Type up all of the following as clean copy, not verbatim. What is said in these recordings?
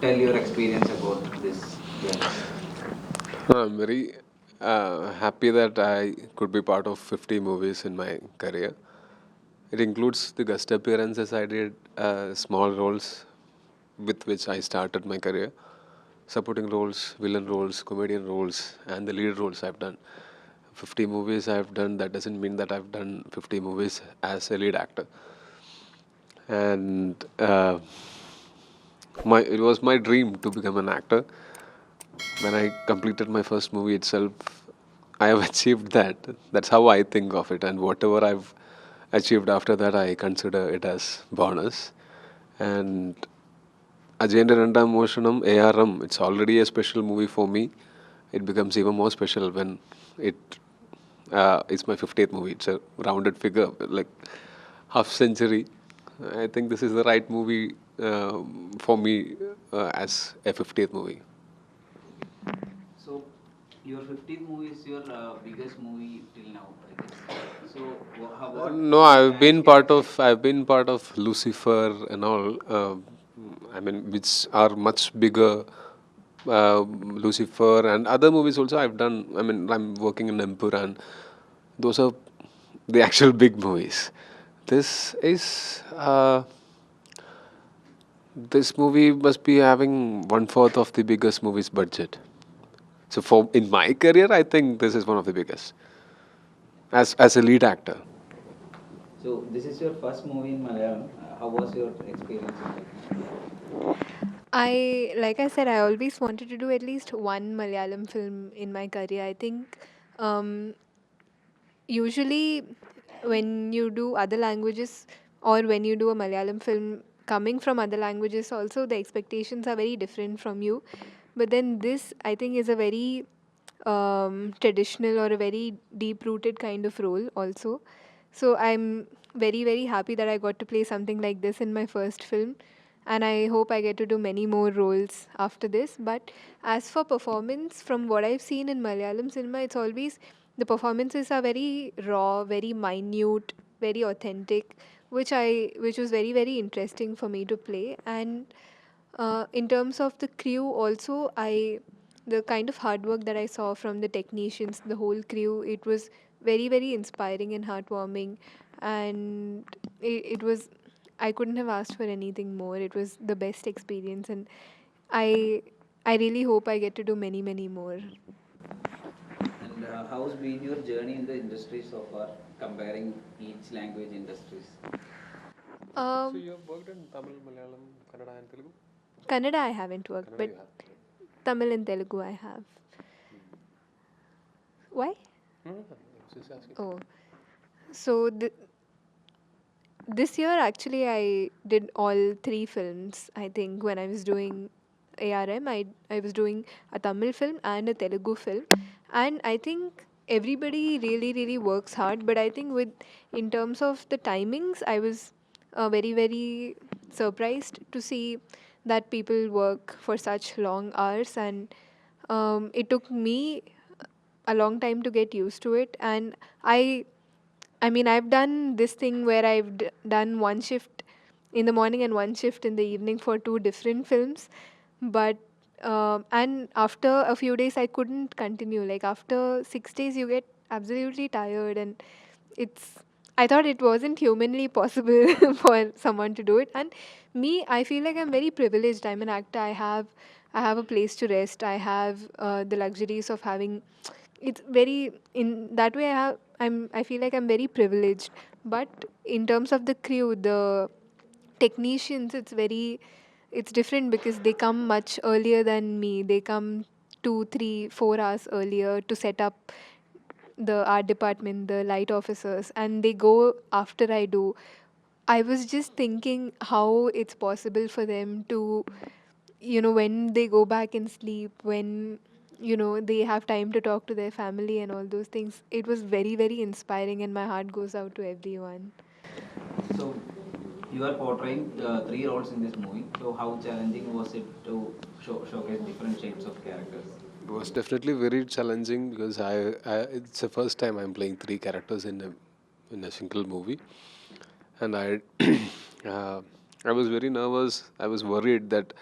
tell your experience about this journey? I'm very happy that I could be part of 50 movies in my career. It includes the guest appearances I did, small roles with which I started my career, supporting roles, villain roles, comedian roles, and the lead roles I've done. 50 movies I've done, that doesn't mean that I've done 50 movies as a lead actor. And it was my dream to become an actor. When I completed my first movie itself, I have achieved that. That's how I think of it. And whatever I've achieved after that, I consider it as bonus. And Ajayante Randam Moshanam, A.R.M, it's already a special movie for me. It becomes even more special when it it's my 50th movie. It's a rounded figure, like half century. I think this is the right movie for me as a 50th movie. So, your 50th movie is your biggest movie till now, I guess. So, No, what has characterized? I've been part of Lucifer and all. I mean, which are much bigger. Lucifer and other movies also I've done. I mean, I'm working in Empur, and those are the actual big movies. This is this movie must be having one fourth of the biggest movie's budget. So for in my career, I think this is one of the biggest as a lead actor. So, this is your first movie in Malayalam. How was your experience in making Malayalam? Like I said, I always wanted to do at least one Malayalam film in my career. I think um, usually when you do other languages or when you do a Malayalam film coming from other languages, also the expectations are very different from you. But then this, I think, is a very traditional or a very deep rooted kind of role, also. So I'm very, very happy that I got to play something like this in my first film. And I hope I get to do many more roles after this. But as for performance, from what I've seen in Malayalam cinema, it's always the performances are very raw, very minute, very authentic, which was very, very interesting for me to play. And in terms of the crew, also, the kind of hard work that I saw from the technicians, the whole crew, it was very, very inspiring and heartwarming. And it was, I couldn't have asked for anything more. It was the best experience, and I, I really hope I get to do many, many more. And how's been your journey in the industry so far, comparing each language industries? So Um, you have worked in Tamil, Malayalam, Kannada, and Telugu. Kannada I haven't worked, Kannada but you have. Tamil and Telugu I have. Why? No, no, no, I was just asking. Oh, so this year actually I did all three films. I think when I was doing A.R.M, I was doing a Tamil film and a Telugu film, and I think everybody really, really works hard. But I think with in terms of the timings, I was very, very surprised to see that people work for such long hours, and it took me a long time to get used to it. And I I mean, I've done this thing where done one shift in the morning and one shift in the evening for two different films, but and after a few days, I couldn't continue. Like after 6 days, you get absolutely tired, and it's. I thought it wasn't humanly possible for someone to do it, and me, I feel like I'm very privileged. I'm an actor. I have a place to rest. I have the luxuries of having it's very in that way I feel like I'm very privileged, but in terms of the crew, the technicians, it's different because they come much earlier than me. They come 2 3 4 hours earlier to set up the art department, the light officers, and they go after I do. I was just thinking how it's possible for them to, when they go back and sleep, when, they have time to talk to their family and all those things. It was very, very inspiring, and my heart goes out to everyone. So, you are portraying three roles in this movie. So, how challenging was it to showcase different shades of characters? It was definitely very challenging because it's the first time I'm playing three characters in a single movie, and uh, I was very nervous. I was worried that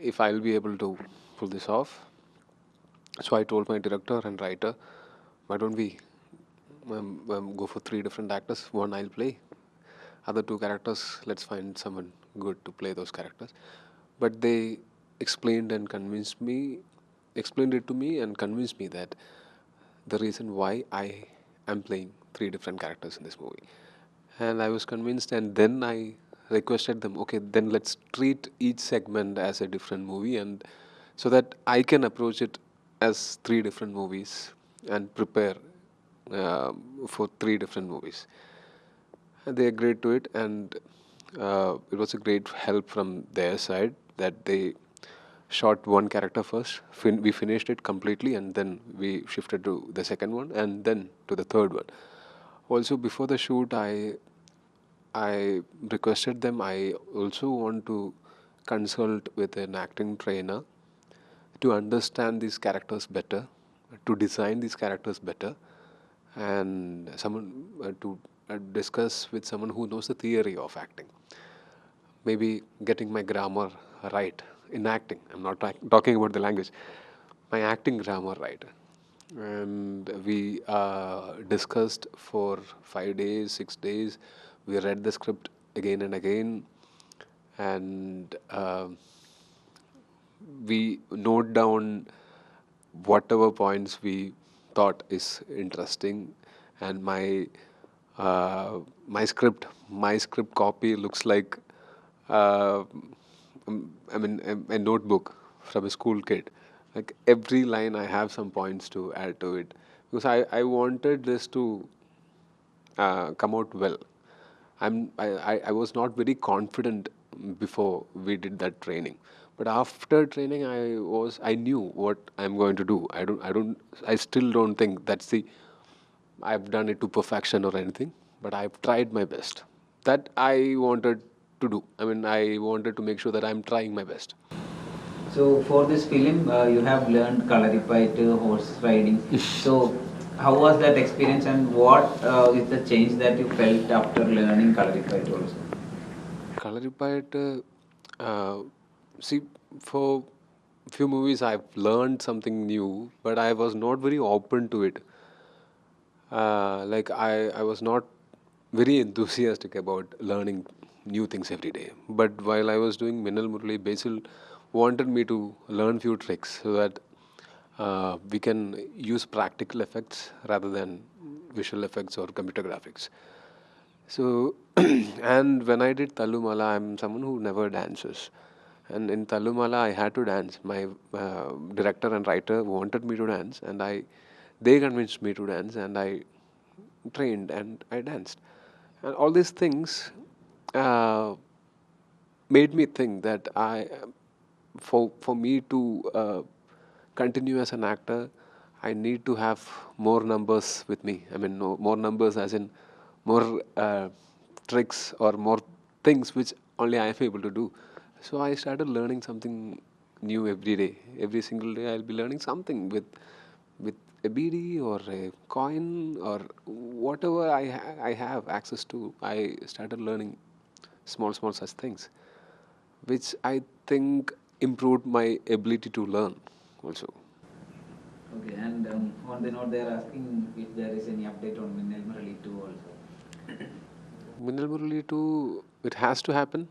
if I'll be able to pull this off. So I told my director and writer, why don't we go for three different actors? One I'll play, other two characters, let's find someone good to play those characters. But they explained it to me and convinced me that the reason why I am playing three different characters in this movie. And I was convinced, and then I requested them, okay, then let's treat each segment as a different movie, and so that I can approach it as three different movies and prepare for three different movies. And they agreed to it, and it was a great help from their side that they shot one character first. We finished it completely, and then we shifted to the second one, and then to the third one. Also, before the shoot, I requested them. I also want to consult with an acting trainer to understand these characters better, to design these characters better, and someone to discuss with someone who knows the theory of acting. Maybe getting my grammar right in acting. I'm not talking about the language. My acting grammar right. And we discussed for 5 days, 6 days. We read the script again and again, and we note down whatever points we thought is interesting. And my script copy looks like uh, a notebook from a school kid. Like every line, I have some points to add to it because I wanted this to come out well. I was not very confident before we did that training, but after training, I knew what I'm going to do. I still don't think I've done it to perfection or anything, but I've tried my best. That I wanted to do. I mean, I wanted to make sure that I'm trying my best. So for this film, you have learned Kalaripayat, horse riding. So how was that experience, and what is the change that you felt after learning Kalaripayat also? Kalaripayat, see, for few movies I've learned something new, but I was not very open to it. Like I was not very enthusiastic about learning new things every day. But while I was doing Minal Murali, Basil wanted me to learn few tricks so that we can use practical effects rather than visual effects or computer graphics. So, and when I did Tallumala, I'm someone who never dances. And in Tallumala, I had to dance. My director and writer wanted me to dance, and they convinced me to dance, and I trained and I danced. And all these things uh, made me think that for me to continue as an actor, I need to have more numbers with me. I mean, no, more numbers as in more tricks or more things which only I am able to do. So I started learning something new every day. Every single day, I'll be learning something with a BD or a coin or whatever I have access to. I started learning small such things, which I think improved my ability to learn also. Okay, and on the note, they are asking if there is any update on Minnal Murali 2 also. Minal Murali too, it has to happen.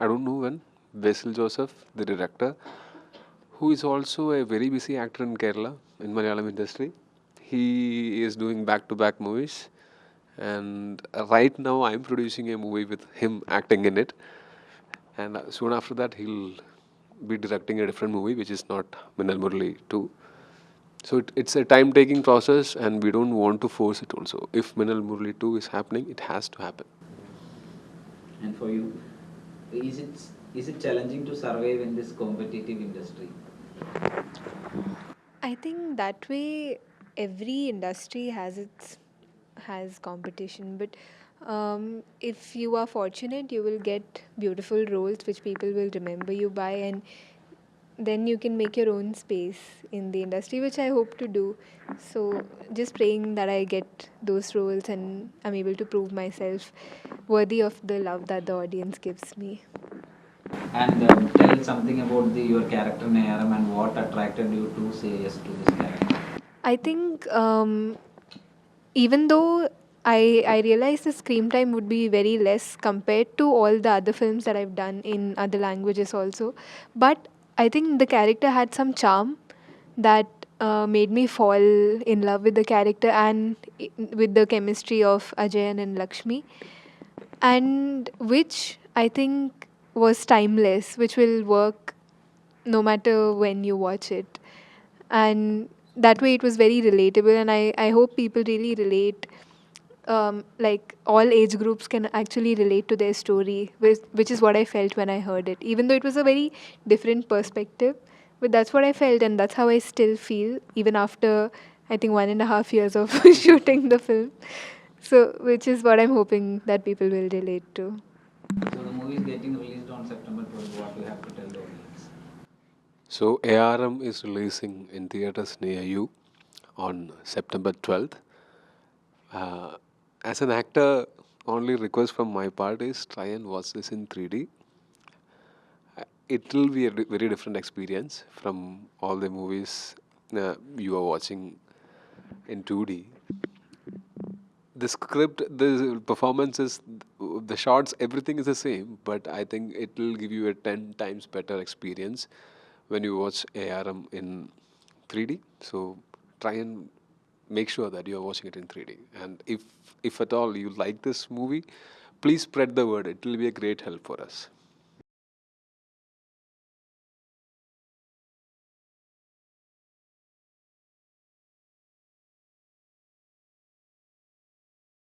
I don't know when. Basil Joseph, the director, who is also a very busy actor in Kerala, in Malayalam industry. He is doing back-to-back movies, and right now I'm producing a movie with him acting in it. And soon after that, he'll be directing a different movie, which is not Minal Murali 2. So it's a time-taking process, and we don't want to force it also. If Minal Murali 2 is happening, it has to happen. And for you, is it is it challenging to survive in this competitive industry? I think that way every industry has competition, but if you are fortunate, you will get beautiful roles which people will remember you by, and then you can make your own space in the industry, which I hope to do. So just praying that I get those roles and I'm able to prove myself worthy of the love that the audience gives me. And tell something about your character in A.R.M. and what attracted you to say yes to this character. I think even though I realized the screen time would be very less compared to all the other films that I've done in other languages also, but I think the character had some charm that made me fall in love with the character and with the chemistry of Ajayan and Lakshmi, and which I think was timeless, which will work no matter when you watch it. And that way it was very relatable, and I hope people really relate. Like all age groups can actually relate to their story, which is what I felt when I heard it, even though it was a very different perspective. But that's what I felt, and that's how I still feel, even after I think 1.5 years of shooting the film. So, which is what I'm hoping that people will relate to. So the movie is getting released on September 12th. What you have to tell the audience? So A.R.M. is releasing in theaters near you on September 12th. Uh, as an actor, only request from my part is try and watch this in 3D. It will be a very different experience from all the movies you are watching in 2D. The script, the performances, the shots, everything is the same, but I think it will give you a 10 times better experience when you watch A.R.M. in 3D. So try and make sure that you are watching it in 3D. And if at all you like this movie, please spread the word. It will be a great help for us.